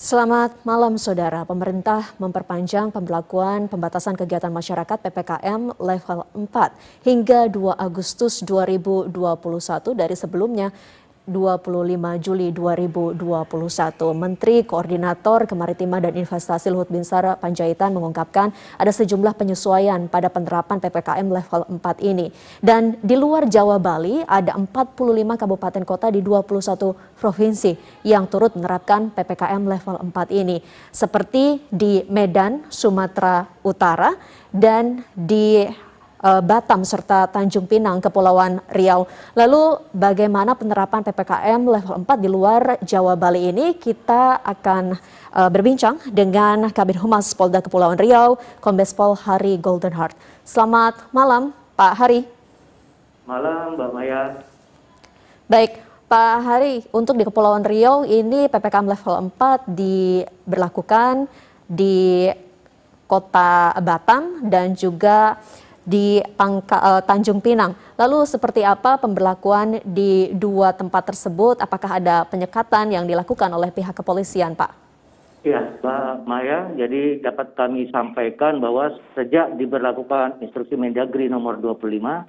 Selamat malam saudara, pemerintah memperpanjang pemberlakuan pembatasan kegiatan masyarakat PPKM level 4 hingga 2 Agustus 2021 dari sebelumnya 25 Juli 2021. Menteri Koordinator Kemaritiman dan Investasi Luhut Binsar Panjaitan mengungkapkan ada sejumlah penyesuaian pada penerapan PPKM level 4 ini. Dan di luar Jawa Bali ada 45 kabupaten kota di 21 provinsi yang turut menerapkan PPKM level 4 ini. Seperti di Medan, Sumatera Utara, dan di Batam serta Tanjung Pinang, Kepulauan Riau. Lalu bagaimana penerapan PPKM level 4 di luar Jawa Bali ini? Kita akan berbincang dengan Kabid Humas Polda Kepulauan Riau, Kombes Pol Hari Goldenheart. Selamat malam, Pak Hari. Malam, Mbak Maya. Baik, Pak Hari, untuk di Kepulauan Riau ini PPKM level 4 diberlakukan di Kota Batam dan juga di Tanjung Pinang. Lalu seperti apa pemberlakuan di dua tempat tersebut? Apakah ada penyekatan yang dilakukan oleh pihak kepolisian, Pak? Ya, Mbak Maya, jadi dapat kami sampaikan bahwa sejak diberlakukan instruksi Mendagri nomor 25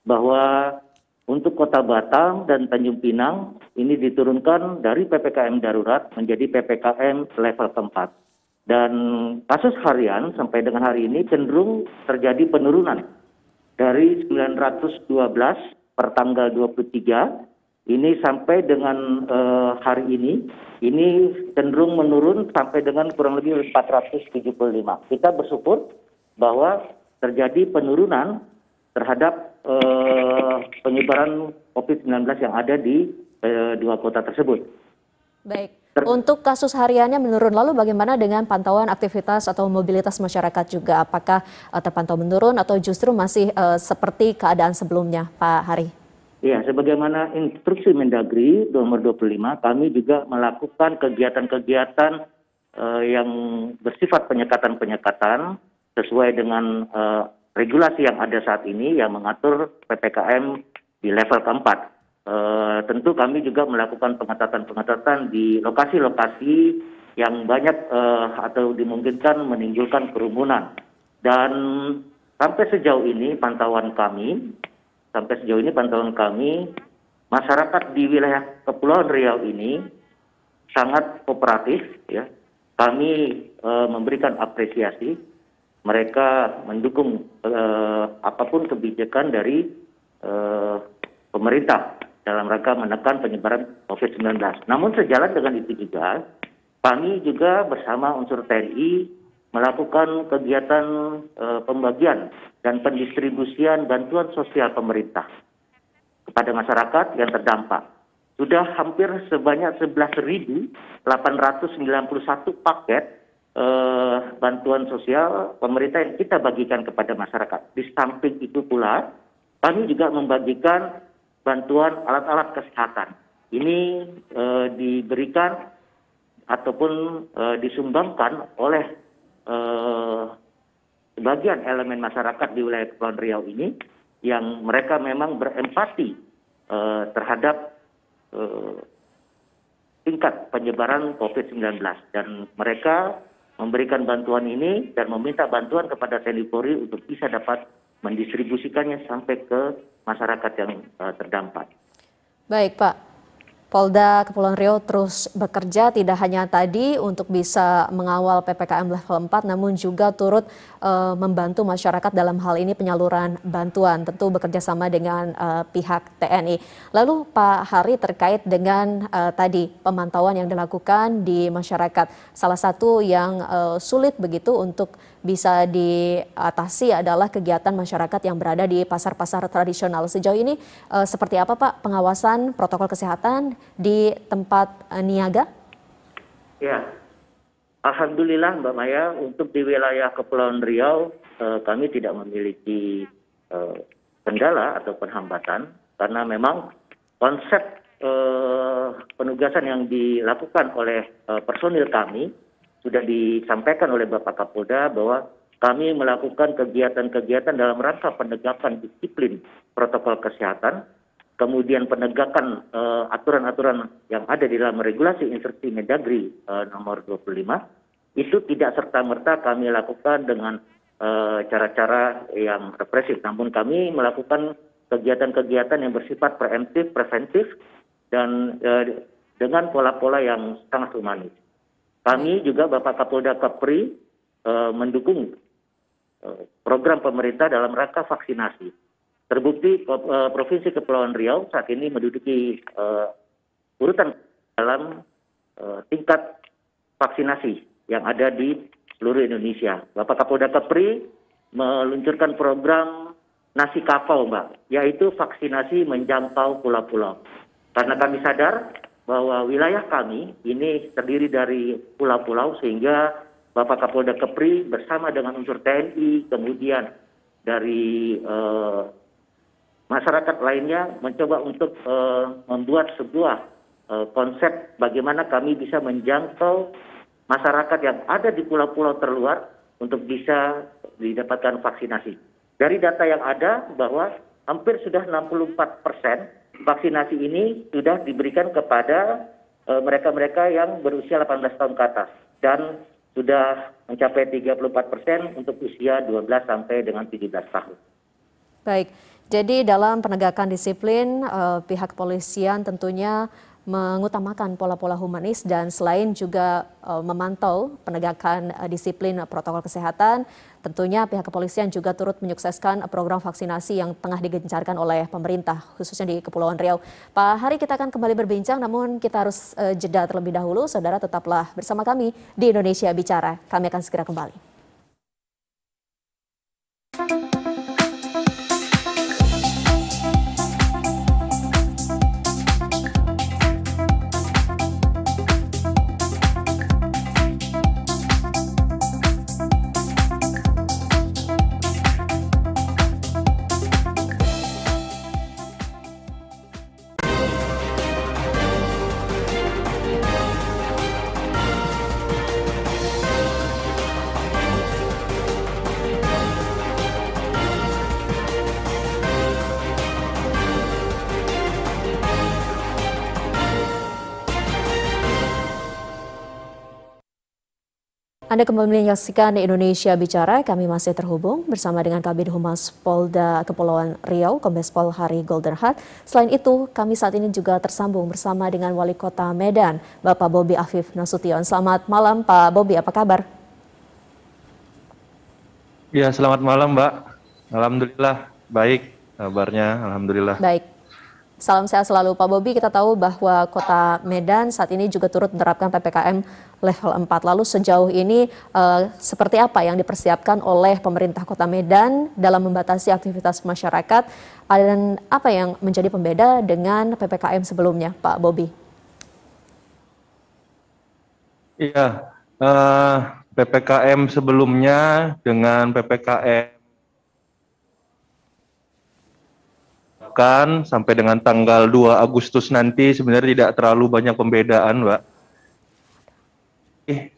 bahwa untuk Kota Batam dan Tanjung Pinang ini diturunkan dari PPKM darurat menjadi PPKM level 4. Dan kasus harian sampai dengan hari ini cenderung terjadi penurunan dari 912 per tanggal 23 ini sampai dengan hari ini cenderung menurun sampai dengan kurang lebih 475. Kita bersyukur bahwa terjadi penurunan terhadap penyebaran COVID-19 yang ada di dua kota tersebut. Baik. Untuk kasus hariannya menurun, lalu bagaimana dengan pantauan aktivitas atau mobilitas masyarakat juga? Apakah terpantau menurun atau justru masih seperti keadaan sebelumnya, Pak Hari? Ya, sebagaimana instruksi Mendagri nomor 25, kami juga melakukan kegiatan-kegiatan yang bersifat penyekatan-penyekatan sesuai dengan regulasi yang ada saat ini yang mengatur PPKM di level keempat. Tentu kami juga melakukan pengetatan-pengetatan di lokasi-lokasi yang banyak atau dimungkinkan menimbulkan kerumunan. Dan sampai sejauh ini pantauan kami, masyarakat di wilayah Kepulauan Riau ini sangat kooperatif. Ya. Kami memberikan apresiasi, mereka mendukung apapun kebijakan dari pemerintah dalam rangka menekan penyebaran COVID-19. Namun sejalan dengan itu juga, kami juga bersama unsur TNI melakukan kegiatan pembagian dan pendistribusian bantuan sosial pemerintah kepada masyarakat yang terdampak. Sudah hampir sebanyak 11.891 paket bantuan sosial pemerintah yang kita bagikan kepada masyarakat. Di samping itu pula, kami juga membagikan bantuan alat-alat kesehatan. Ini diberikan ataupun disumbangkan oleh sebagian elemen masyarakat di wilayah Kepulauan Riau ini yang mereka memang berempati terhadap tingkat penyebaran COVID-19 dan mereka memberikan bantuan ini dan meminta bantuan kepada TNI Polri untuk bisa dapat mendistribusikannya sampai ke masyarakat yang terdampak. Baik, Pak. Polda Kepulauan Riau terus bekerja tidak hanya tadi untuk bisa mengawal PPKM level 4 namun juga turut membantu masyarakat dalam hal ini penyaluran bantuan, tentu bekerja sama dengan pihak TNI. Lalu Pak Hari terkait dengan tadi pemantauan yang dilakukan di masyarakat, salah satu yang sulit begitu untuk bisa diatasi adalah kegiatan masyarakat yang berada di pasar-pasar tradisional. Sejauh ini seperti apa Pak pengawasan protokol kesehatan di tempat niaga? Ya, alhamdulillah Mbak Maya, untuk di wilayah Kepulauan Riau kami tidak memiliki kendala ataupun hambatan karena memang konsep penugasan yang dilakukan oleh personil kami sudah disampaikan oleh Bapak Kapolda bahwa kami melakukan kegiatan-kegiatan dalam rangka penegakan disiplin protokol kesehatan kemudian penegakan aturan-aturan yang ada di dalam regulasi instruksi Mendagri nomor 25, itu tidak serta-merta kami lakukan dengan cara-cara yang represif, namun kami melakukan kegiatan-kegiatan yang bersifat preemptif, preventif, dan dengan pola-pola yang sangat humanis. Kami juga Bapak Kapolda Kepri mendukung program pemerintah dalam rangka vaksinasi. Terbukti Provinsi Kepulauan Riau saat ini menduduki urutan dalam tingkat vaksinasi yang ada di seluruh Indonesia. Bapak Kapolda Kepri meluncurkan program nasi kapau, Mbak, yaitu vaksinasi menjangkau pulau-pulau. Karena kami sadar bahwa wilayah kami ini terdiri dari pulau-pulau, sehingga Bapak Kapolda Kepri bersama dengan unsur TNI, kemudian dari masyarakat lainnya mencoba untuk membuat sebuah konsep bagaimana kami bisa menjangkau masyarakat yang ada di pulau-pulau terluar untuk bisa didapatkan vaksinasi. Dari data yang ada bahwa hampir sudah 64% vaksinasi ini sudah diberikan kepada mereka-mereka yang berusia 18 tahun ke atas, dan sudah mencapai 34% untuk usia 12 sampai dengan 17 tahun. Baik, jadi dalam penegakan disiplin, pihak kepolisian tentunya mengutamakan pola-pola humanis dan selain juga memantau penegakan disiplin protokol kesehatan, tentunya pihak kepolisian juga turut menyukseskan program vaksinasi yang tengah digencarkan oleh pemerintah, khususnya di Kepulauan Riau. Pak Hari, kita akan kembali berbincang, namun kita harus jeda terlebih dahulu. Saudara, tetaplah bersama kami di Indonesia Bicara. Kami akan segera kembali. Anda kembali menyaksikan Indonesia Bicara. Kami masih terhubung bersama dengan Kabid Humas Polda Kepulauan Riau, Kombes Pol Hari Goldenhart. Selain itu, kami saat ini juga tersambung bersama dengan Wali Kota Medan, Bapak Bobi Afif Nasution. Selamat malam, Pak Bobi. Apa kabar? Ya, selamat malam, Mbak. Alhamdulillah, baik kabarnya. Alhamdulillah. Baik. Salam sehat selalu, Pak Bobi. Kita tahu bahwa Kota Medan saat ini juga turut menerapkan PPKM level 4. Lalu sejauh ini seperti apa yang dipersiapkan oleh pemerintah Kota Medan dalam membatasi aktivitas masyarakat, dan apa yang menjadi pembeda dengan PPKM sebelumnya, Pak Bobi? Iya, PPKM sebelumnya dengan PPKM sampai dengan tanggal 2 Agustus nanti sebenarnya tidak terlalu banyak pembedaan, Mbak.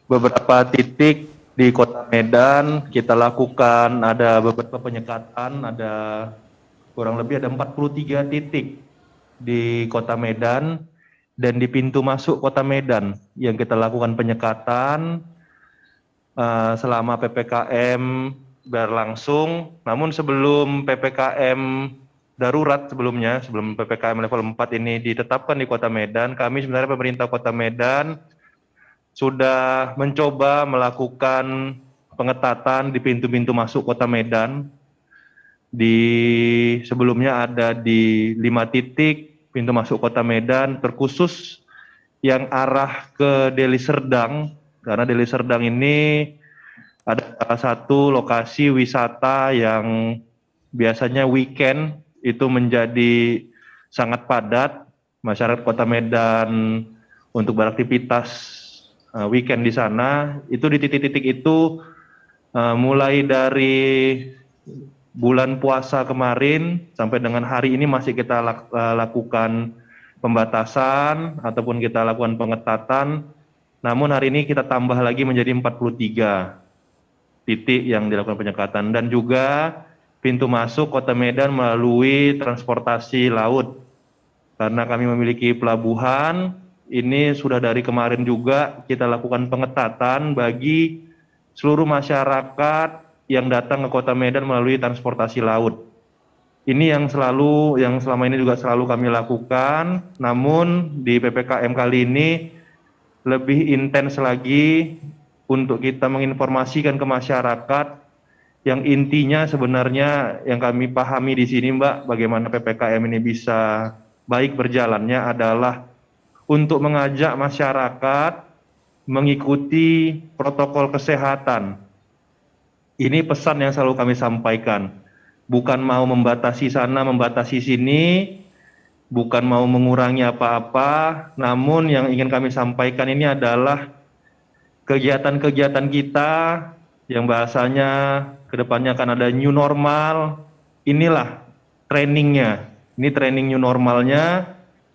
Beberapa titik di Kota Medan kita lakukan, ada beberapa penyekatan, ada kurang lebih ada 43 titik di Kota Medan, dan di pintu masuk Kota Medan yang kita lakukan penyekatan selama PPKM berlangsung. Namun sebelum PPKM darurat sebelumnya, sebelum PPKM level 4 ini ditetapkan di Kota Medan, kami sebenarnya pemerintah Kota Medan sudah mencoba melakukan pengetatan di pintu-pintu masuk Kota Medan. Sebelumnya ada di 5 titik pintu masuk Kota Medan, terkhusus yang arah ke Deli Serdang, karena Deli Serdang ini ada salah satu lokasi wisata yang biasanya weekend itu menjadi sangat padat. Masyarakat Kota Medan untuk beraktivitas weekend di sana, itu di titik-titik itu mulai dari bulan puasa kemarin sampai dengan hari ini masih kita lakukan pembatasan ataupun kita lakukan pengetatan. Namun hari ini kita tambah lagi menjadi 43 titik yang dilakukan penyekatan, dan juga pintu masuk Kota Medan melalui transportasi laut Karena kami memiliki pelabuhan, ini sudah dari kemarin juga kita lakukan pengetatan bagi seluruh masyarakat yang datang ke Kota Medan melalui transportasi laut. Ini yang selama ini juga selalu kami lakukan, namun di PPKM kali ini lebih intens lagi untuk kita menginformasikan ke masyarakat yang intinya sebenarnya yang kami pahami di sini, Mbak, bagaimana PPKM ini bisa baik berjalannya adalah untuk mengajak masyarakat mengikuti protokol kesehatan. Ini pesan yang selalu kami sampaikan. Bukan mau membatasi sana, membatasi sini, bukan mau mengurangi apa-apa, namun yang ingin kami sampaikan ini adalah kegiatan-kegiatan kita yang bahasanya kedepannya akan ada new normal. Inilah trainingnya. Ini training new normalnya.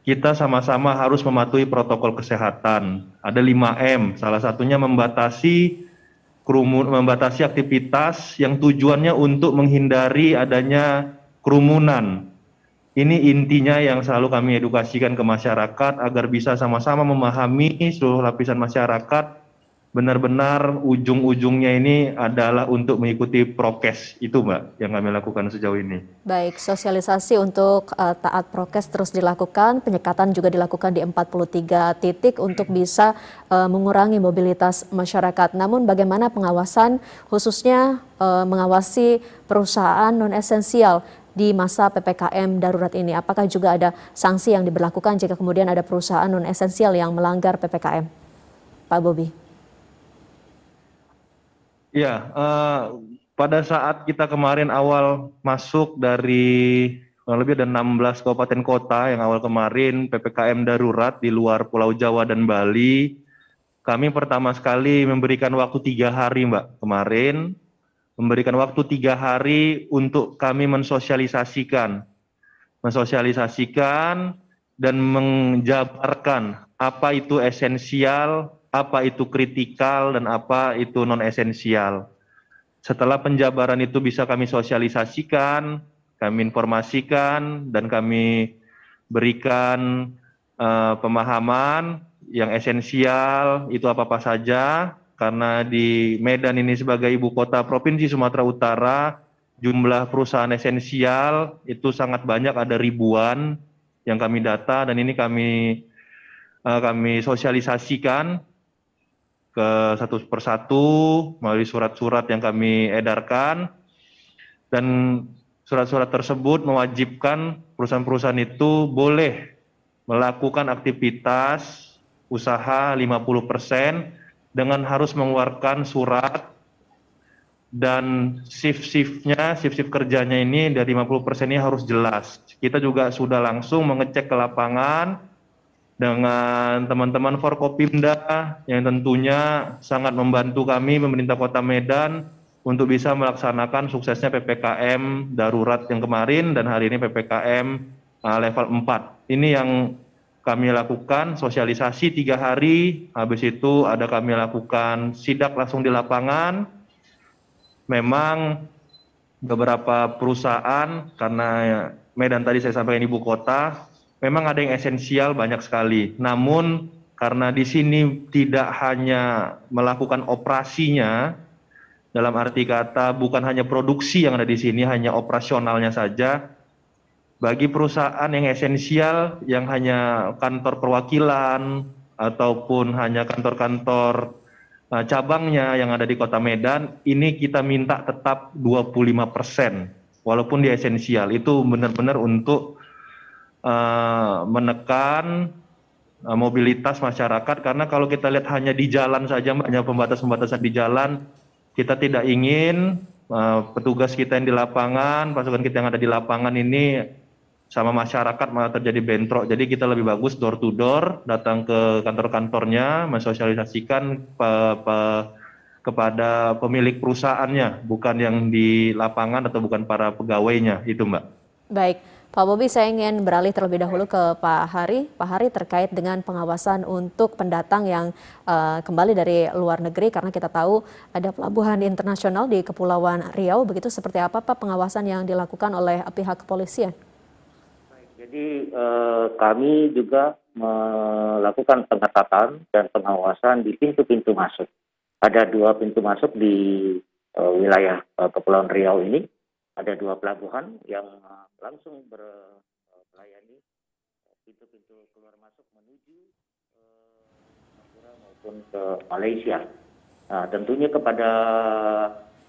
Kita sama-sama harus mematuhi protokol kesehatan. Ada 5M, salah satunya membatasi aktivitas yang tujuannya untuk menghindari adanya kerumunan. Ini intinya yang selalu kami edukasikan ke masyarakat agar bisa sama-sama memahami seluruh lapisan masyarakat. Benar-benar ujung-ujungnya ini adalah untuk mengikuti prokes. Itu, Mbak, yang kami lakukan sejauh ini. Baik, sosialisasi untuk taat prokes terus dilakukan, penyekatan juga dilakukan di 43 titik untuk bisa mengurangi mobilitas masyarakat. Namun bagaimana pengawasan khususnya mengawasi perusahaan non-esensial di masa PPKM darurat ini? Apakah juga ada sanksi yang diberlakukan jika kemudian ada perusahaan non-esensial yang melanggar PPKM? Pak Bobi. Ya, pada saat kita kemarin awal masuk dari lebih ada 16 kabupaten kota yang awal kemarin PPKM darurat di luar Pulau Jawa dan Bali, kami pertama sekali memberikan waktu 3 hari, Mbak, kemarin. Memberikan waktu 3 hari untuk kami mensosialisasikan dan menjabarkan apa itu esensial, apa itu kritikal, dan apa itu non-esensial. Setelah penjabaran itu bisa kami sosialisasikan, kami informasikan, dan kami berikan pemahaman yang esensial itu apa-apa saja, karena di Medan ini sebagai ibu kota Provinsi Sumatera Utara, jumlah perusahaan esensial itu sangat banyak, ada ribuan yang kami data, dan ini kami sosialisasikan ke satu persatu melalui surat-surat yang kami edarkan, dan surat-surat tersebut mewajibkan perusahaan-perusahaan itu boleh melakukan aktivitas usaha 50% dengan harus mengeluarkan surat, dan shift kerjanya ini dari 50% ini harus jelas. Kita juga sudah langsung mengecek ke lapangan dengan teman-teman Forkopimda yang tentunya sangat membantu kami pemerintah Kota Medan untuk bisa melaksanakan suksesnya PPKM darurat yang kemarin dan hari ini PPKM level 4. Ini yang kami lakukan sosialisasi 3 hari, habis itu ada kami lakukan sidak langsung di lapangan. Memang beberapa perusahaan, karena Medan tadi saya sampaikan ibu kota, memang ada yang esensial banyak sekali. Namun karena di sini tidak hanya melakukan operasinya, dalam arti kata bukan hanya produksi yang ada di sini, hanya operasionalnya saja. Bagi perusahaan yang esensial, yang hanya kantor perwakilan ataupun hanya kantor-kantor cabangnya yang ada di Kota Medan, ini kita minta tetap 25%, walaupun dia esensial. Itu benar-benar untuk menekan mobilitas masyarakat, karena kalau kita lihat hanya di jalan saja, hanya pembatas-pembatasan di jalan, kita tidak ingin petugas kita yang di lapangan, pasukan kita yang ada di lapangan ini sama masyarakat malah terjadi bentrok. Jadi kita lebih bagus door to door, datang ke kantor-kantornya, mensosialisasikan kepada pemilik perusahaannya, bukan yang di lapangan atau bukan para pegawainya, itu, Mbak. Baik, Pak Bobi, saya ingin beralih terlebih dahulu ke Pak Hari. Pak Hari, terkait dengan pengawasan untuk pendatang yang kembali dari luar negeri, karena kita tahu ada pelabuhan internasional di Kepulauan Riau, begitu seperti apa Pak pengawasan yang dilakukan oleh pihak kepolisian? Jadi kami juga melakukan pengetatan dan pengawasan di pintu-pintu masuk. Ada 2 pintu masuk di wilayah Kepulauan Riau ini. Ada 2 pelabuhan yang langsung melayani pintu-pintu keluar masuk menuju Singapura maupun ke Malaysia. Nah, tentunya kepada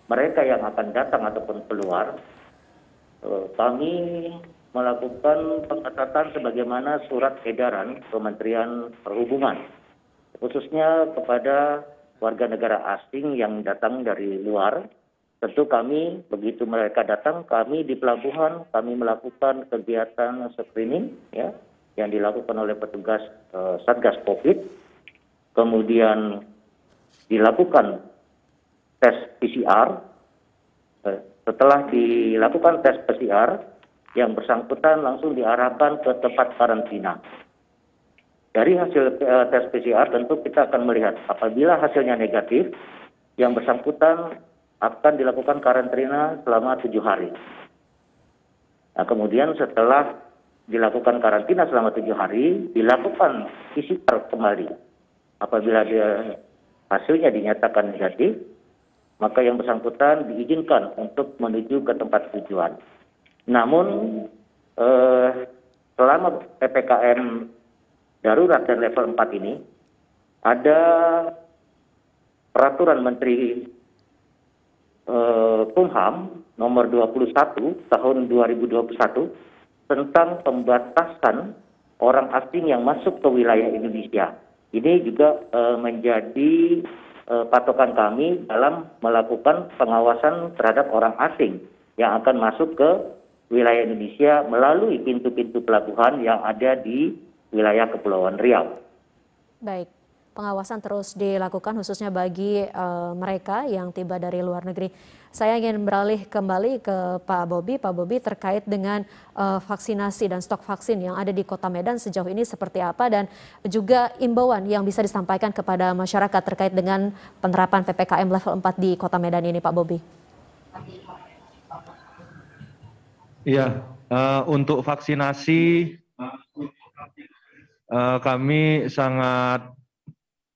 mereka yang akan datang ataupun keluar, kami melakukan pengetatan sebagaimana surat edaran Kementerian Perhubungan, khususnya kepada warga negara asing yang datang dari luar. Tentu kami, begitu mereka datang, kami di pelabuhan, kami melakukan kegiatan screening ya, yang dilakukan oleh petugas Satgas Covid, kemudian dilakukan tes PCR. Setelah dilakukan tes PCR, yang bersangkutan langsung diarahkan ke tempat karantina. Dari hasil tes PCR tentu kita akan melihat apabila hasilnya negatif, yang bersangkutan akan dilakukan karantina selama 7 hari. Nah, kemudian setelah dilakukan karantina selama 7 hari, dilakukan PCR kembali. Apabila hasilnya dinyatakan negatif, maka yang bersangkutan diizinkan untuk menuju ke tempat tujuan. Namun selama PPKM darurat dan level 4 ini, ada peraturan Menteri Kumham nomor 21 tahun 2021 tentang pembatasan orang asing yang masuk ke wilayah Indonesia. Ini juga menjadi patokan kami dalam melakukan pengawasan terhadap orang asing yang akan masuk ke wilayah Indonesia melalui pintu-pintu pelabuhan yang ada di wilayah Kepulauan Riau. Baik, pengawasan terus dilakukan khususnya bagi mereka yang tiba dari luar negeri. Saya ingin beralih kembali ke Pak Bobi. Pak Bobi, terkait dengan vaksinasi dan stok vaksin yang ada di Kota Medan sejauh ini seperti apa, dan juga imbauan yang bisa disampaikan kepada masyarakat terkait dengan penerapan PPKM level 4 di Kota Medan ini, Pak Bobi. Iya, untuk vaksinasi kami sangat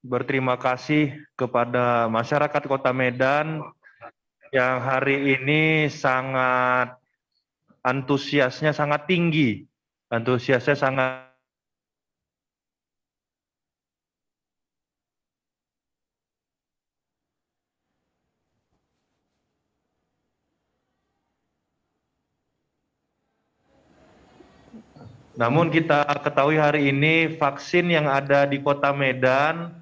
berterima kasih kepada masyarakat Kota Medan yang hari ini sangat antusiasnya sangat tinggi. Antusiasnya sangat Namun kita ketahui hari ini vaksin yang ada di Kota Medan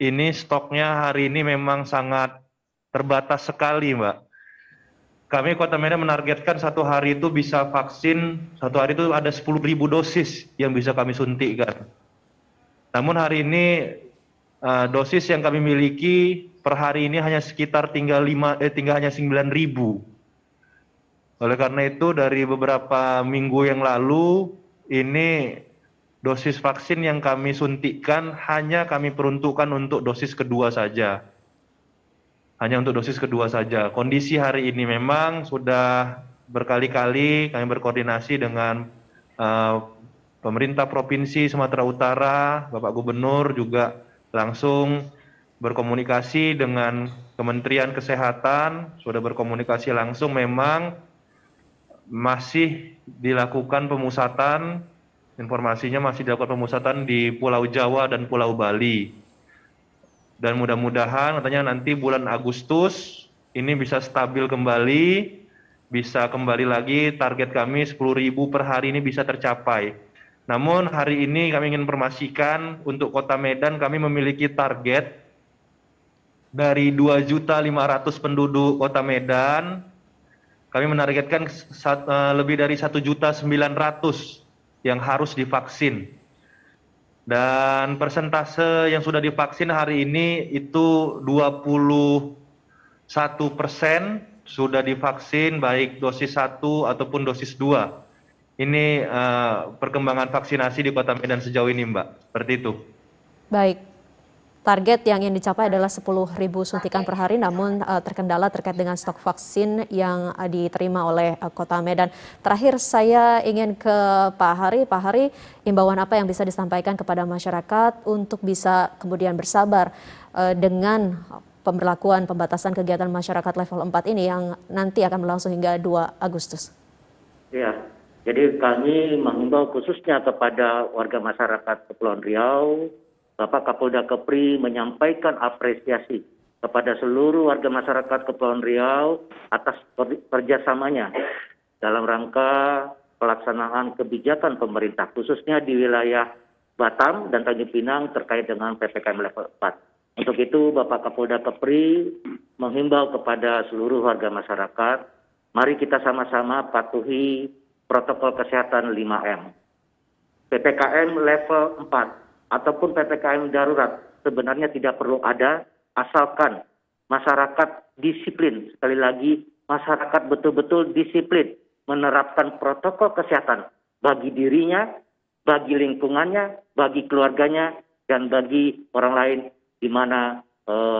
ini stoknya hari ini memang sangat terbatas sekali, Mbak. Kami Kota Medan menargetkan satu hari itu bisa vaksin, satu hari itu ada 10.000 dosis yang bisa kami suntikkan. Namun hari ini dosis yang kami miliki per hari ini hanya sekitar tinggal hanya 9.000. Oleh karena itu dari beberapa minggu yang lalu ini dosis vaksin yang kami suntikkan hanya kami peruntukkan untuk dosis kedua saja. Hanya untuk dosis kedua saja. Kondisi hari ini memang sudah berkali-kali kami berkoordinasi dengan pemerintah Provinsi Sumatera Utara, Bapak Gubernur juga langsung berkomunikasi dengan Kementerian Kesehatan, sudah berkomunikasi langsung, memang masih dilakukan pemusatan, informasinya masih dilakukan pemusatan di Pulau Jawa dan Pulau Bali. Dan mudah-mudahan katanya nanti bulan Agustus ini bisa stabil kembali, bisa kembali lagi target kami 10.000 per hari ini bisa tercapai. Namun hari ini kami ingin informasikan untuk Kota Medan kami memiliki target dari 2.500.000 penduduk Kota Medan. Kami menargetkan lebih dari 1.900.000 yang harus divaksin. Dan persentase yang sudah divaksin hari ini itu 21% sudah divaksin, baik dosis 1 ataupun dosis 2. Ini perkembangan vaksinasi di Kota Medan sejauh ini, Mbak. Seperti itu. Baik. Target yang ingin dicapai adalah 10.000 suntikan per hari, namun terkendala terkait dengan stok vaksin yang diterima oleh Kota Medan. Terakhir saya ingin ke Pak Hari. Pak Hari, imbauan apa yang bisa disampaikan kepada masyarakat untuk bisa kemudian bersabar dengan pemberlakuan pembatasan kegiatan masyarakat level 4 ini yang nanti akan berlangsung hingga 2 Agustus? Ya, jadi kami menghimbau khususnya kepada warga masyarakat Kepulauan Riau. Bapak Kapolda Kepri menyampaikan apresiasi kepada seluruh warga masyarakat Kepulauan Riau atas kerjasamanya dalam rangka pelaksanaan kebijakan pemerintah, khususnya di wilayah Batam dan Tanjung Pinang terkait dengan PPKM level 4. Untuk itu, Bapak Kapolda Kepri menghimbau kepada seluruh warga masyarakat, mari kita sama-sama patuhi protokol kesehatan 5M. PPKM level 4 ataupun PPKM darurat sebenarnya tidak perlu ada asalkan masyarakat disiplin. Sekali lagi, masyarakat betul-betul disiplin menerapkan protokol kesehatan bagi dirinya, bagi lingkungannya, bagi keluarganya, dan bagi orang lain di mana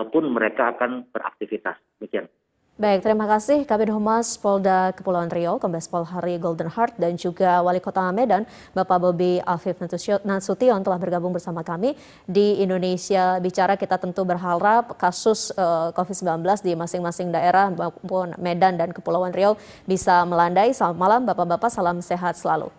pun mereka akan beraktivitas. Demikian. Baik, terima kasih Kabid Humas Polda Kepulauan Riau, Kombes Pol Hari Golden Heart, dan juga Wali Kota Medan, Bapak Bobi Afif Nasution telah bergabung bersama kami di Indonesia Bicara. Kita tentu berharap kasus COVID-19 di masing-masing daerah maupun Medan dan Kepulauan Riau bisa melandai. Selamat malam Bapak-Bapak, salam sehat selalu.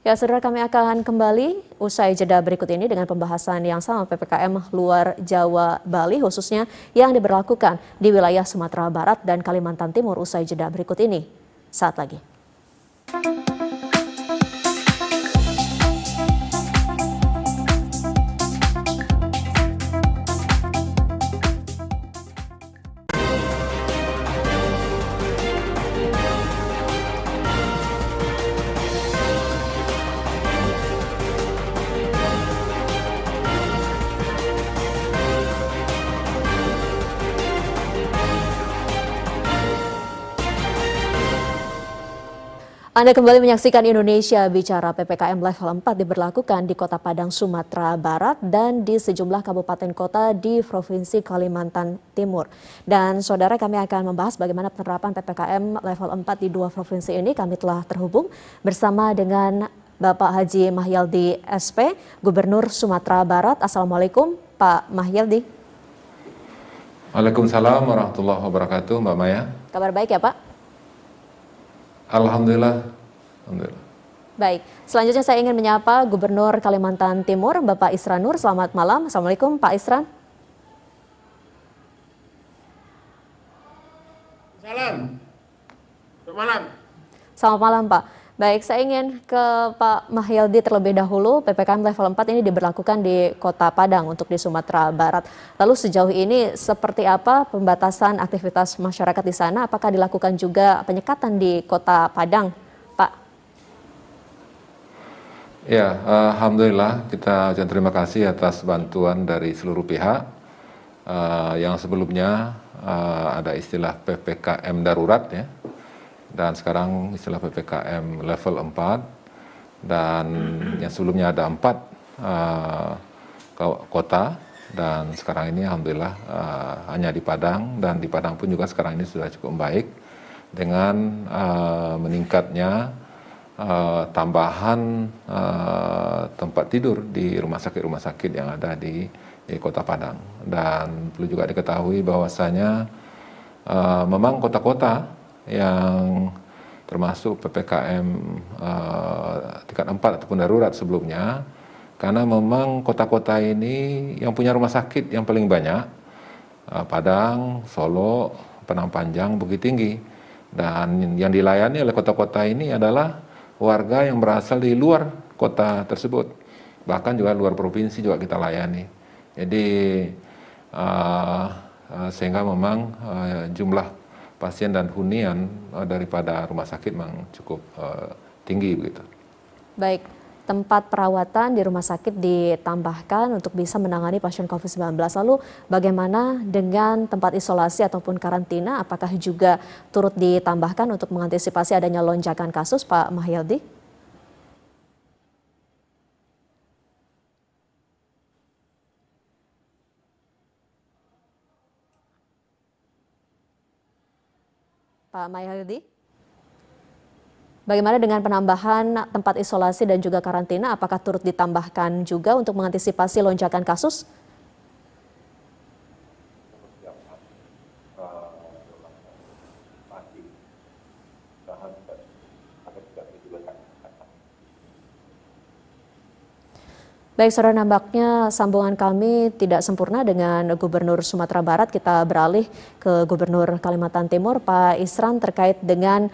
Ya, saudara, kami akan kembali usai jeda berikut ini dengan pembahasan yang sama PPKM luar Jawa Bali, khususnya yang diberlakukan di wilayah Sumatera Barat dan Kalimantan Timur usai jeda berikut ini. Saat lagi. Anda kembali menyaksikan Indonesia Bicara. PPKM level 4 diberlakukan di Kota Padang, Sumatera Barat dan di sejumlah kabupaten kota di Provinsi Kalimantan Timur. Dan saudara, kami akan membahas bagaimana penerapan PPKM level 4 di 2 provinsi ini. Kami telah terhubung bersama dengan Bapak Haji Mahyaldi SP, Gubernur Sumatera Barat. Assalamualaikum Pak Mahyaldi. Waalaikumsalam warahmatullahi wabarakatuh, Mbak Maya. Kabar baik ya Pak? Alhamdulillah. Alhamdulillah. Baik, selanjutnya saya ingin menyapa Gubernur Kalimantan Timur, Bapak Isran Nur. Selamat malam. Assalamualaikum Pak Isran. Salam. Selamat malam. Selamat malam Pak. Baik, saya ingin ke Pak Mahyaldi terlebih dahulu. PPKM level 4 ini diberlakukan di Kota Padang untuk di Sumatera Barat. Lalu sejauh ini seperti apa pembatasan aktivitas masyarakat di sana? Apakah dilakukan juga penyekatan di Kota Padang, Pak? Ya, alhamdulillah kita ucapkan terima kasih atas bantuan dari seluruh pihak. Yang sebelumnya ada istilah PPKM darurat ya. Dan sekarang istilah PPKM level 4, dan yang sebelumnya ada 4 kota, dan sekarang ini alhamdulillah hanya di Padang, dan di Padang pun juga sekarang ini sudah cukup baik dengan meningkatnya tambahan tempat tidur di rumah sakit yang ada di Kota Padang. Dan perlu juga diketahui bahwasanya memang kota-kota yang termasuk PPKM tingkat 4 ataupun darurat sebelumnya, karena memang kota-kota ini yang punya rumah sakit yang paling banyak, Padang, Solo, Padang Panjang, Bukit Tinggi, dan yang dilayani oleh kota-kota ini adalah warga yang berasal di luar kota tersebut, bahkan juga luar provinsi juga kita layani. Jadi sehingga memang jumlah pasien dan hunian daripada rumah sakit memang cukup tinggi begitu. Baik, tempat perawatan di rumah sakit ditambahkan untuk bisa menangani pasien COVID-19. Lalu bagaimana dengan tempat isolasi ataupun karantina? Apakah juga turut ditambahkan untuk mengantisipasi adanya lonjakan kasus, Pak Mahyildi? Pak Mahyildi? Bagaimana dengan penambahan tempat isolasi dan juga karantina? Apakah turut ditambahkan juga untuk mengantisipasi lonjakan kasus? Baik, saudara, nampaknya sambungan kami tidak sempurna dengan Gubernur Sumatera Barat. Kita beralih ke Gubernur Kalimantan Timur, Pak Isran, terkait dengan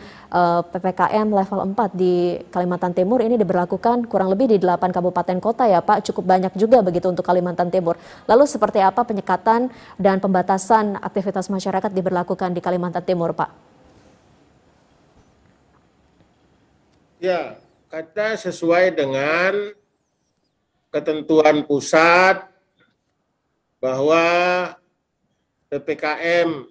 PPKM level 4 di Kalimantan Timur. Ini diberlakukan kurang lebih di 8 kabupaten kota ya Pak, cukup banyak juga begitu untuk Kalimantan Timur. Lalu seperti apa penyekatan dan pembatasan aktivitas masyarakat diberlakukan di Kalimantan Timur, Pak? Ya, kata sesuai dengan ketentuan pusat bahwa PPKM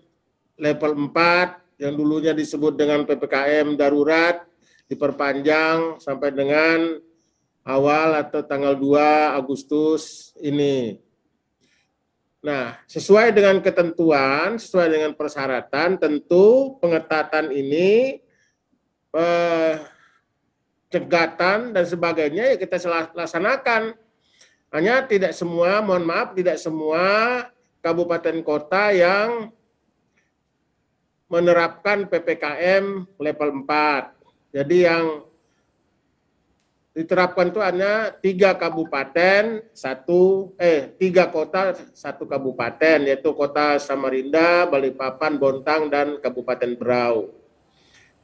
level 4 yang dulunya disebut dengan PPKM darurat diperpanjang sampai dengan awal atau tanggal 2 Agustus ini. Nah, sesuai dengan ketentuan, sesuai dengan persyaratan, tentu pengetatan ini, cegatan dan sebagainya ya kita laksanakan. Hanya tidak semua, mohon maaf, tidak semua kabupaten kota yang menerapkan PPKM level 4. Jadi yang diterapkan itu hanya 3 kabupaten, 3 kota, 1 kabupaten, yaitu Kota Samarinda, Balikpapan, Bontang, dan Kabupaten Berau.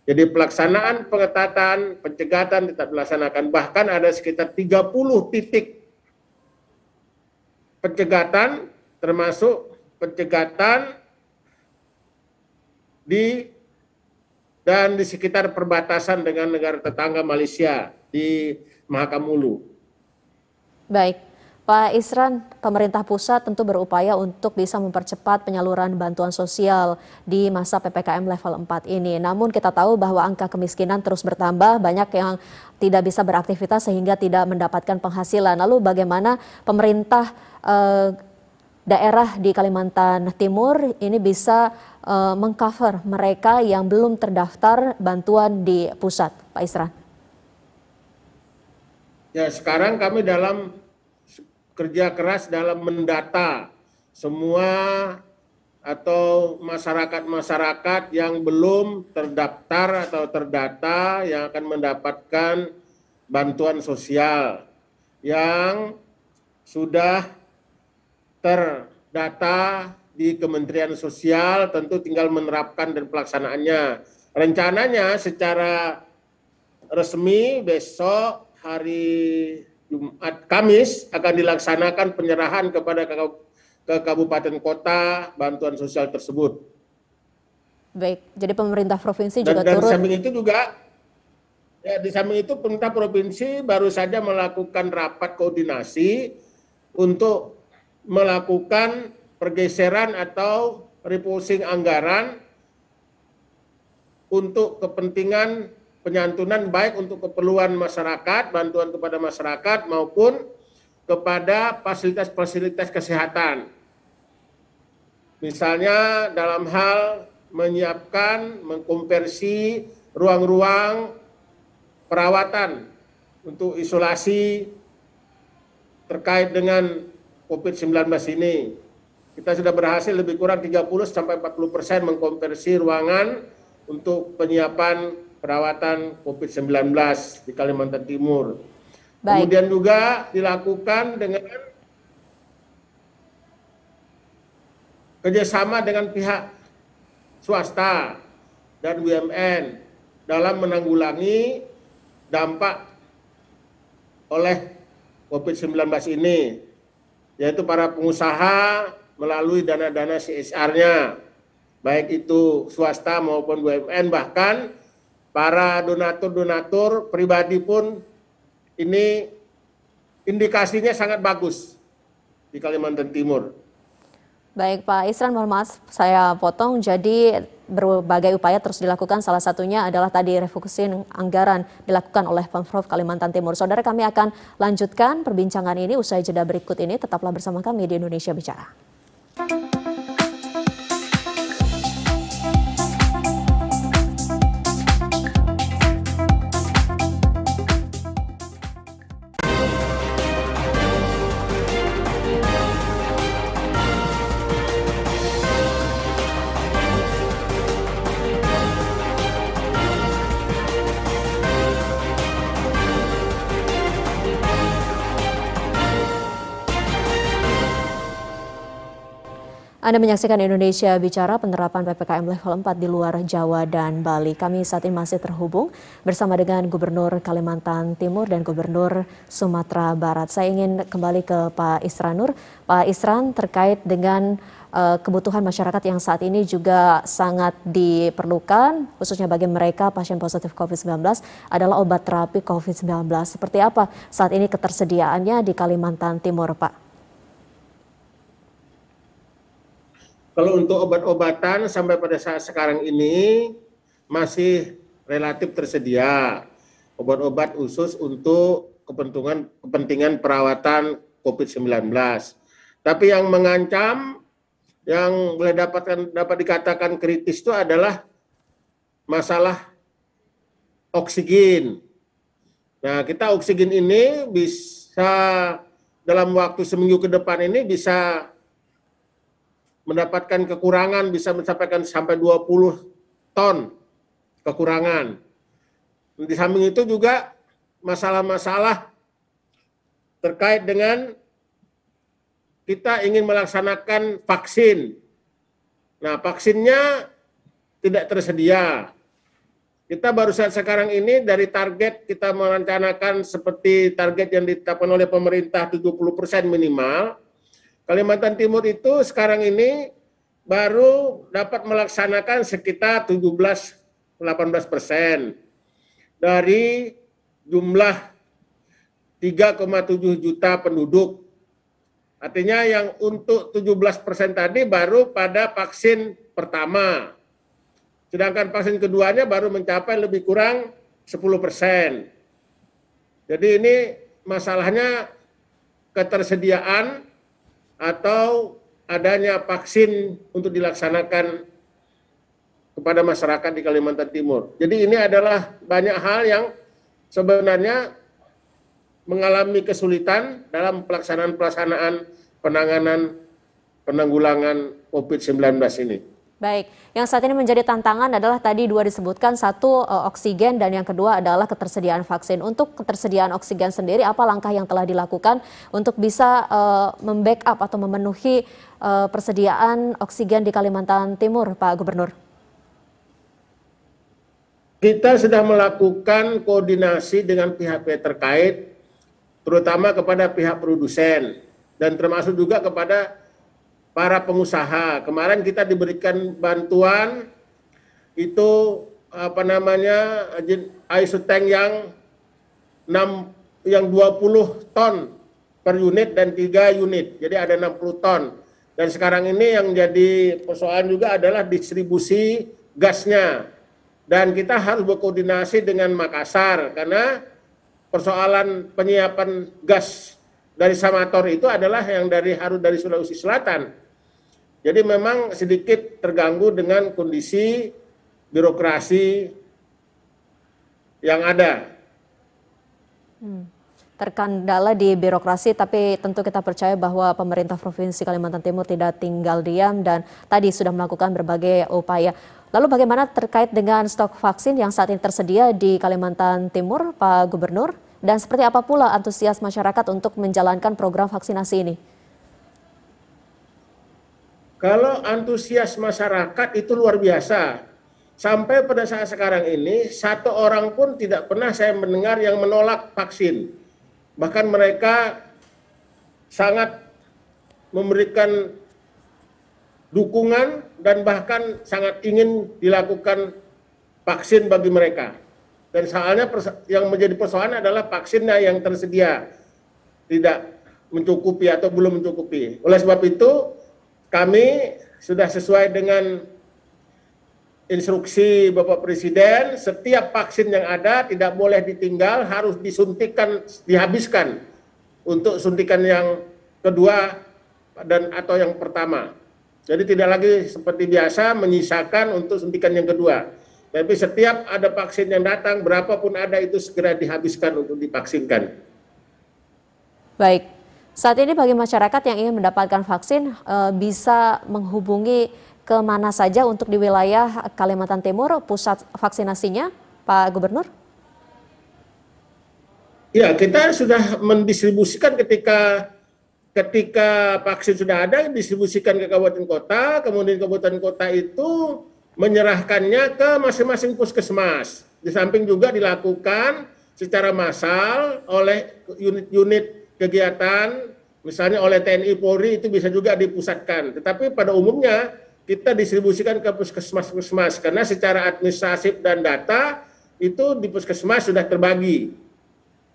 Jadi pelaksanaan pengetatan, pencegatan tetap dilaksanakan. Bahkan ada sekitar 30 titik pencegatan, termasuk pencegatan di sekitar perbatasan dengan negara tetangga Malaysia di Mahakamulu. Baik, Pak Isran, pemerintah pusat tentu berupaya untuk bisa mempercepat penyaluran bantuan sosial di masa PPKM level 4 ini. Namun kita tahu bahwa angka kemiskinan terus bertambah, banyak yang tidak bisa beraktivitas sehingga tidak mendapatkan penghasilan. Lalu bagaimana pemerintah daerah di Kalimantan Timur ini bisa mengcover mereka yang belum terdaftar bantuan di pusat, Pak Isran? Ya, sekarang kami dalam kerja keras dalam mendata semua atau masyarakat-masyarakat yang belum terdaftar atau terdata yang akan mendapatkan bantuan sosial, yang sudah terdata di Kementerian Sosial, tentu tinggal menerapkan dan pelaksanaannya. Rencananya secara resmi besok hari Jumat, Kamis akan dilaksanakan penyerahan kepada ke kabupaten kota bantuan sosial tersebut. Baik, jadi pemerintah provinsi juga dan turut. Di samping itu juga, ya, di samping itu pemerintah provinsi baru saja melakukan rapat koordinasi untuk melakukan pergeseran atau refocusing anggaran untuk kepentingan penyantunan baik untuk keperluan masyarakat, bantuan kepada masyarakat maupun kepada fasilitas-fasilitas kesehatan. Misalnya dalam hal menyiapkan, mengkonversi ruang-ruang perawatan untuk isolasi terkait dengan COVID-19 ini. Kita sudah berhasil lebih kurang 30-40% mengkonversi ruangan untuk penyiapan perawatan COVID-19 di Kalimantan Timur. Baik. Kemudian juga dilakukan dengan kerjasama dengan pihak swasta dan BUMN dalam menanggulangi dampak oleh COVID-19 ini, yaitu para pengusaha melalui dana-dana CSR-nya, baik itu swasta maupun BUMN, bahkan para donatur-donatur pribadi pun ini indikasinya sangat bagus di Kalimantan Timur. Baik Pak Isran, mohon maaf saya potong. Jadi berbagai upaya terus dilakukan, salah satunya adalah tadi refocusing anggaran dilakukan oleh Pemprov Kalimantan Timur. Saudara, kami akan lanjutkan perbincangan ini usai jeda berikut ini. Tetaplah bersama kami di Indonesia Bicara. Anda menyaksikan Indonesia Bicara, penerapan PPKM level 4 di luar Jawa dan Bali. Kami saat ini masih terhubung bersama dengan Gubernur Kalimantan Timur dan Gubernur Sumatera Barat. Saya ingin kembali ke Pak Isranur. Pak Isran, terkait dengan kebutuhan masyarakat yang saat ini juga sangat diperlukan, khususnya bagi mereka pasien positif COVID-19, adalah obat terapi COVID-19. Seperti apa saat ini ketersediaannya di Kalimantan Timur, Pak? Kalau untuk obat-obatan sampai pada saat sekarang ini masih relatif tersedia. Obat-obat khusus untuk kepentingan perawatan COVID-19. Tapi yang mengancam, yang boleh dapat dikatakan kritis itu adalah masalah oksigen. Nah, kita oksigen ini bisa dalam waktu seminggu ke depan ini bisa mendapatkan kekurangan, bisa mencapai sampai 20 ton kekurangan. Di samping itu juga masalah-masalah terkait dengan kita ingin melaksanakan vaksin. Nah, vaksinnya tidak tersedia. Kita baru saat sekarang ini dari target kita merencanakan seperti target yang ditetapkan oleh pemerintah 70% minimal. Kalimantan Timur itu sekarang ini baru dapat melaksanakan sekitar 17-18% dari jumlah 3,7 juta penduduk. Artinya yang untuk 17% tadi baru pada vaksin pertama. Sedangkan vaksin keduanya baru mencapai lebih kurang 10%. Jadi ini masalahnya ketersediaan atau adanya vaksin untuk dilaksanakan kepada masyarakat di Kalimantan Timur. Jadi ini adalah banyak hal yang sebenarnya mengalami kesulitan dalam pelaksanaan penanggulangan COVID-19 ini. Baik, yang saat ini menjadi tantangan adalah tadi dua disebutkan, satu oksigen dan yang kedua adalah ketersediaan vaksin. Untuk ketersediaan oksigen sendiri, apa langkah yang telah dilakukan untuk bisa membackup atau memenuhi persediaan oksigen di Kalimantan Timur, Pak Gubernur? Kita sudah melakukan koordinasi dengan pihak-pihak terkait, terutama kepada pihak produsen dan termasuk juga kepada para pengusaha. Kemarin kita diberikan bantuan itu isotank yang 20 ton per unit dan 3 unit. Jadi ada 60 ton. Dan sekarang ini yang jadi persoalan juga adalah distribusi gasnya. Dan kita harus berkoordinasi dengan Makassar karena persoalan penyiapan gas dari Samator itu adalah yang harus dari Sulawesi Selatan. Jadi memang sedikit terganggu dengan kondisi birokrasi yang ada. Terkendala di birokrasi, tapi tentu kita percaya bahwa pemerintah Provinsi Kalimantan Timur tidak tinggal diam dan tadi sudah melakukan berbagai upaya. Lalu bagaimana terkait dengan stok vaksin yang saat ini tersedia di Kalimantan Timur, Pak Gubernur? Dan seperti apa pula antusias masyarakat untuk menjalankan program vaksinasi ini? Kalau antusias masyarakat itu luar biasa. Sampai pada saat sekarang ini, satu orang pun tidak pernah saya mendengar yang menolak vaksin. Bahkan mereka sangat memberikan dukungan dan bahkan sangat ingin dilakukan vaksin bagi mereka. Dan soalnya yang menjadi persoalan adalah vaksinnya yang tersedia tidak mencukupi atau belum mencukupi. Oleh sebab itu, kami sudah sesuai dengan instruksi Bapak Presiden, setiap vaksin yang ada tidak boleh ditinggal, harus disuntikan, dihabiskan untuk suntikan yang kedua dan atau yang pertama. Jadi tidak lagi seperti biasa menyisakan untuk suntikan yang kedua. Tapi setiap ada vaksin yang datang, berapapun ada itu segera dihabiskan untuk divaksinkan. Baik, saat ini bagi masyarakat yang ingin mendapatkan vaksin bisa menghubungi kemana saja untuk di wilayah Kalimantan Timur pusat vaksinasinya, Pak Gubernur? Ya, kita sudah mendistribusikan ketika vaksin sudah ada, distribusikan ke kabupaten kota, kemudian kabupaten kota itu menyerahkannya ke masing-masing puskesmas. Di samping juga dilakukan secara massal oleh unit-unit kegiatan, misalnya oleh TNI Polri itu bisa juga dipusatkan. Tetapi pada umumnya kita distribusikan ke puskesmas-puskesmas karena secara administratif dan data itu di puskesmas sudah terbagi.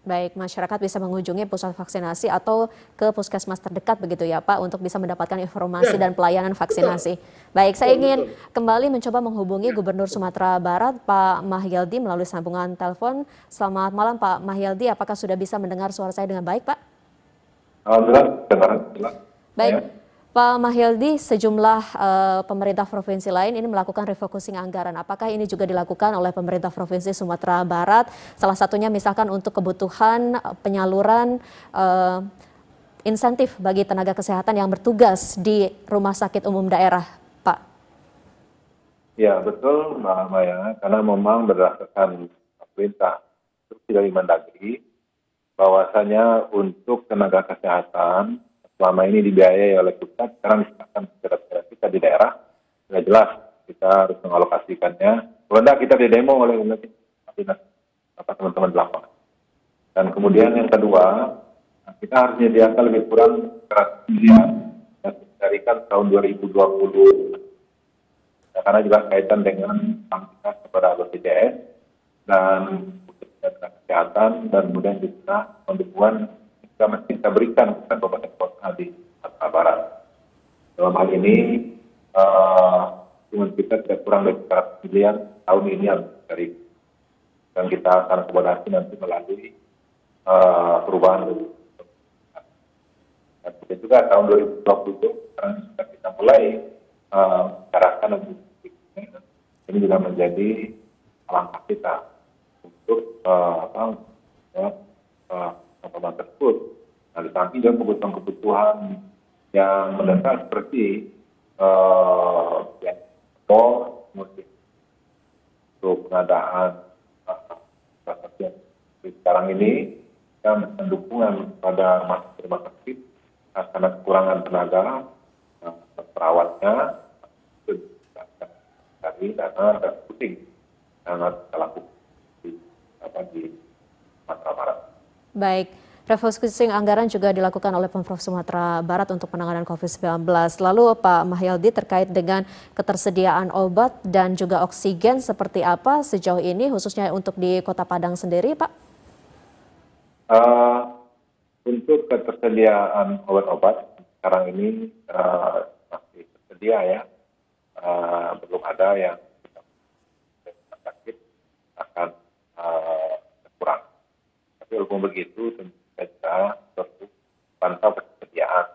Baik, masyarakat bisa mengunjungi pusat vaksinasi atau ke puskesmas terdekat begitu ya Pak untuk bisa mendapatkan informasi dan pelayanan vaksinasi. Baik, saya ingin kembali mencoba menghubungi Gubernur Sumatera Barat Pak Mahyildi melalui sambungan telepon. Selamat malam Pak Mahyildi, apakah sudah bisa mendengar suara saya dengan baik Pak? Alhamdulillah, dengar. Baik. Pak Mahyildi, sejumlah pemerintah provinsi lain ini melakukan refocusing anggaran. Apakah ini juga dilakukan oleh pemerintah Provinsi Sumatera Barat? Salah satunya misalkan untuk kebutuhan penyaluran insentif bagi tenaga kesehatan yang bertugas di rumah sakit umum daerah, Pak. Ya, betul Mbak Maya, karena memang berdasarkan perintah dari Mendagri, bahwasanya untuk tenaga kesehatan selama ini dibiayai oleh pusat, sekarang diserahkan kepada kita di daerah, sudah jelas kita harus mengalokasikannya. Kalau kita didemo oleh teman-teman di lapangan. Dan kemudian yang kedua, kita harus menyediakan lebih kurang 100 miliar yang dicarikan tahun 2020. Ya, karena juga kaitan dengan aktivitas kepada BPJS dan kesehatan dan kemudian juga pendukungan kita berikan kepada kabupaten kota di Sumatera Barat. Dalam hal ini, cuma kita tidak kurang dari 100 miliar tahun ini yang dari dan kita akan akomodasi nanti melalui perubahan. Dan kemudian juga tahun 2020 sekarang sudah kita mulai mengarahkan ini juga menjadi langkah kita untuk kebutuhan tersebut. Nah, di samping juga kebutuhan-kebutuhan yang mendesak seperti musik untuk pengadaan yang sekarang ini kita memberikan dukungan pada rumah sakit karena kekurangan tenaga perawatnya dari dana dan pusing sangat terlaku di Sumatera Barat. Baik, refocusing anggaran juga dilakukan oleh Pemprov Sumatera Barat untuk penanganan COVID-19. Lalu Pak Mahyildi terkait dengan ketersediaan obat dan juga oksigen seperti apa sejauh ini khususnya untuk di Kota Padang sendiri Pak? Untuk ketersediaan obat-obat sekarang ini masih tersedia ya, belum ada yang sakit akan kurang. Tapi walaupun begitu tentu saja perlu pantau ketersediaan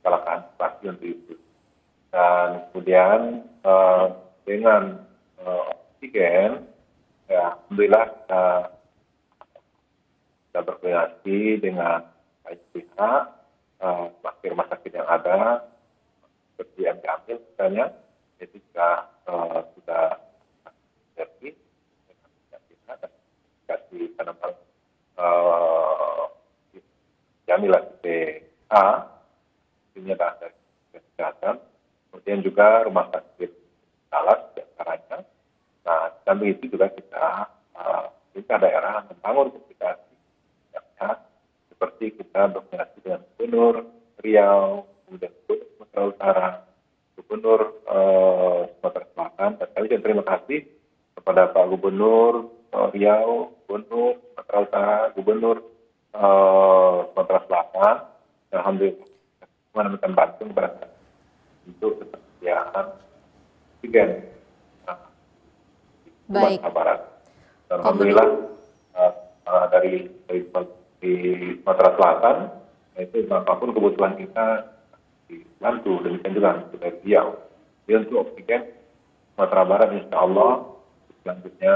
kesalahan pasti untuk itu. Dan kemudian dengan oksigen, ya alhamdulillah kita berkoordinasi dengan banyak pihak, rumah sakit yang ada, seperti MD Amil misalnya, itu juga sudah terjadi dengan pihak dan kasih penempatan Jamilah CA, ini adalah dari kesehatan, kemudian juga rumah sakit Talas diantaranya. Nah, sambil itu juga kita daerah membangun komunikasi seperti kita berkoordinasi dengan Gubernur Riau, kemudian Gubernur Sumatera Utara, Gubernur Sumatera Selatan, dan kami juga terima kasih kepada Pak Gubernur Riau, Gubernur Sumatera Utara, Gubernur Sumatera Selatan, dan alhamdulillah menemukan bantuan kepada untuk ketersediaan oksigen di Sumatera Barat. Dan alhamdulillah dari Sumatera Selatan itu apapun kebutuhan kita dibantu, demikian juga untuk dari Riau. Jadi untuk oksigen Sumatera Barat insya Allah selanjutnya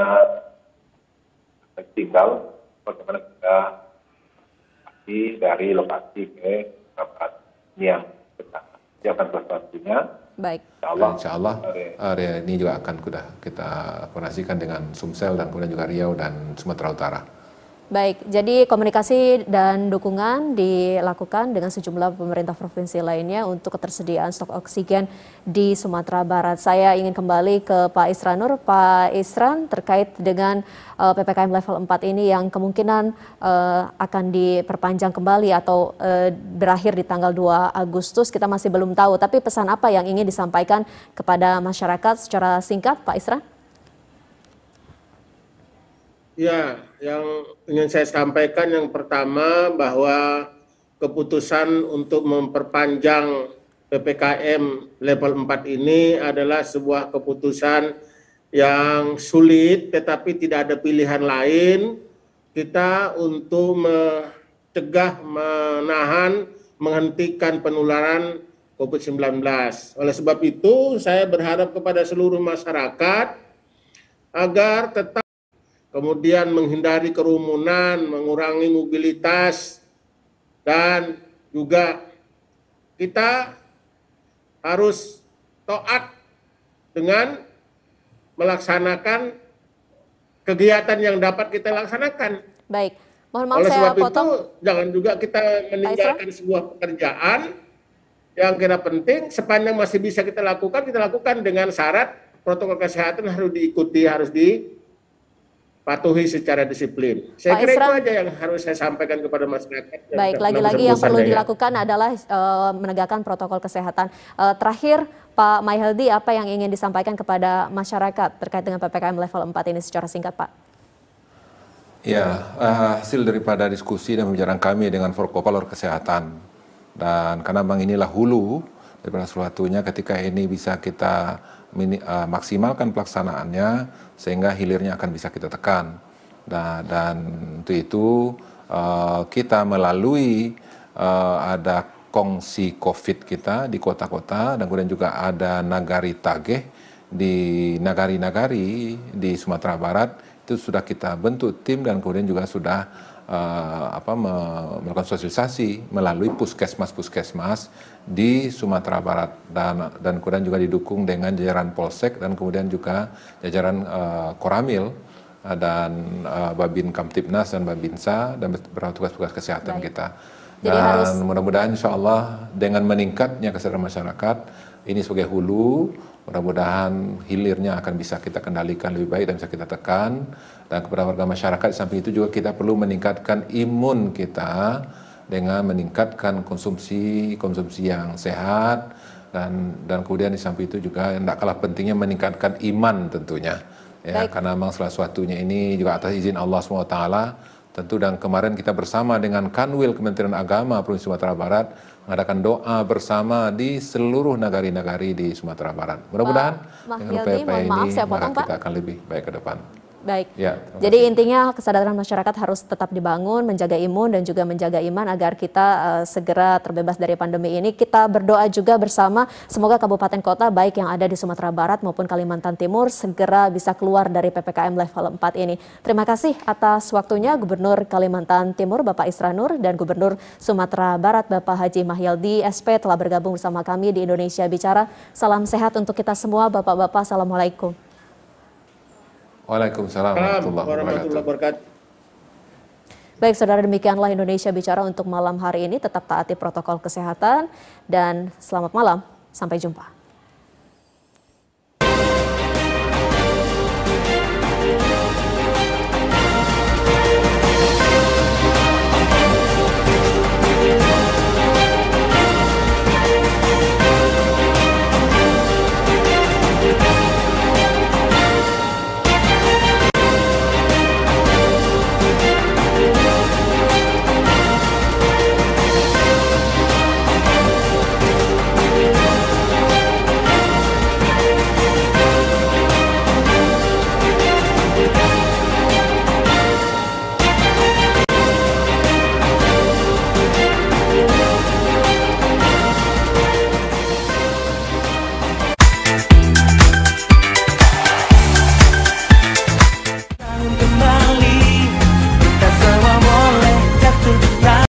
tinggal bagaimana kita dari lokasi ke Barat ini yang kita siapkan sesuatunya. Baik. Insya Allah area ini juga akan kita koordinasikan dengan Sumsel dan kemudian juga Riau dan Sumatera Utara. Baik, jadi komunikasi dan dukungan dilakukan dengan sejumlah pemerintah provinsi lainnya untuk ketersediaan stok oksigen di Sumatera Barat. Saya ingin kembali ke Pak Isranur. Pak Isran, terkait dengan PPKM level 4 ini yang kemungkinan akan diperpanjang kembali atau berakhir di tanggal 2 Agustus, kita masih belum tahu. Tapi pesan apa yang ingin disampaikan kepada masyarakat secara singkat, Pak Isran? Ya, yang ingin saya sampaikan yang pertama bahwa keputusan untuk memperpanjang PPKM level 4 ini adalah sebuah keputusan yang sulit, tetapi tidak ada pilihan lain kita untuk mencegah, menahan, menghentikan penularan COVID-19. Oleh sebab itu, saya berharap kepada seluruh masyarakat agar tetap kemudian menghindari kerumunan, mengurangi mobilitas, dan juga kita harus taat dengan melaksanakan kegiatan yang dapat kita laksanakan. Baik, mohon maaf Oleh saya sebab potong. itu, jangan juga kita meninggalkan sebuah pekerjaan yang kira penting, sepanjang masih bisa kita lakukan dengan syarat protokol kesehatan harus diikuti, harus dipatuhi secara disiplin. Saya kira itu aja yang harus saya sampaikan kepada masyarakat. Baik, lagi-lagi yang perlu dilakukan adalah menegakkan protokol kesehatan. Terakhir, Pak Mahyaldi, apa yang ingin disampaikan kepada masyarakat terkait dengan PPKM level 4 ini secara singkat, Pak? Ya, hasil daripada diskusi dan pembicaraan kami dengan Forkopalor Kesehatan. Dan karena memang inilah hulu daripada sesuatunya, ketika ini bisa kita maksimalkan pelaksanaannya sehingga hilirnya akan bisa kita tekan. Dan untuk itu kita melalui ada kongsi COVID kita di kota-kota, dan kemudian juga ada nagari tageh di nagari-nagari di Sumatera Barat. Itu sudah kita bentuk tim dan kemudian juga sudah melakukan sosialisasi melalui puskesmas di Sumatera Barat, dan kemudian juga didukung dengan jajaran Polsek dan kemudian juga jajaran Koramil dan Babin Kamtibnas dan Babinsa dan beberapa tugas-tugas kesehatan kita. Dan mudah-mudahan insya Allah dengan meningkatnya kesadaran masyarakat ini sebagai hulu, mudah-mudahan hilirnya akan bisa kita kendalikan lebih baik dan bisa kita tekan. Dan kepada warga masyarakat, di samping itu juga kita perlu meningkatkan imun kita dengan meningkatkan konsumsi yang sehat, dan kemudian di samping itu juga tidak kalah pentingnya meningkatkan iman tentunya. Ya, karena memang salah satunya ini juga atas izin Allah SWT. Tentu, dan kemarin kita bersama dengan Kanwil Kementerian Agama Provinsi Sumatera Barat mengadakan doa bersama di seluruh nagari-nagari di Sumatera Barat. Mudah-mudahan dengan upaya ini kita akan lebih baik ke depan. Baik, ya, jadi intinya kesadaran masyarakat harus tetap dibangun, menjaga imun dan juga menjaga iman agar kita segera terbebas dari pandemi ini. Kita berdoa juga bersama semoga kabupaten kota baik yang ada di Sumatera Barat maupun Kalimantan Timur segera bisa keluar dari PPKM level 4 ini. Terima kasih atas waktunya Gubernur Kalimantan Timur Bapak Isranur dan Gubernur Sumatera Barat Bapak Haji Mahyaldi SP telah bergabung bersama kami di Indonesia Bicara. Salam sehat untuk kita semua Bapak-Bapak. Assalamualaikum. Waalaikumsalam warahmatullahi wabarakatuh. Baik, saudara, demikianlah Indonesia Bicara untuk malam hari ini. Tetap taati protokol kesehatan dan selamat malam. Sampai jumpa.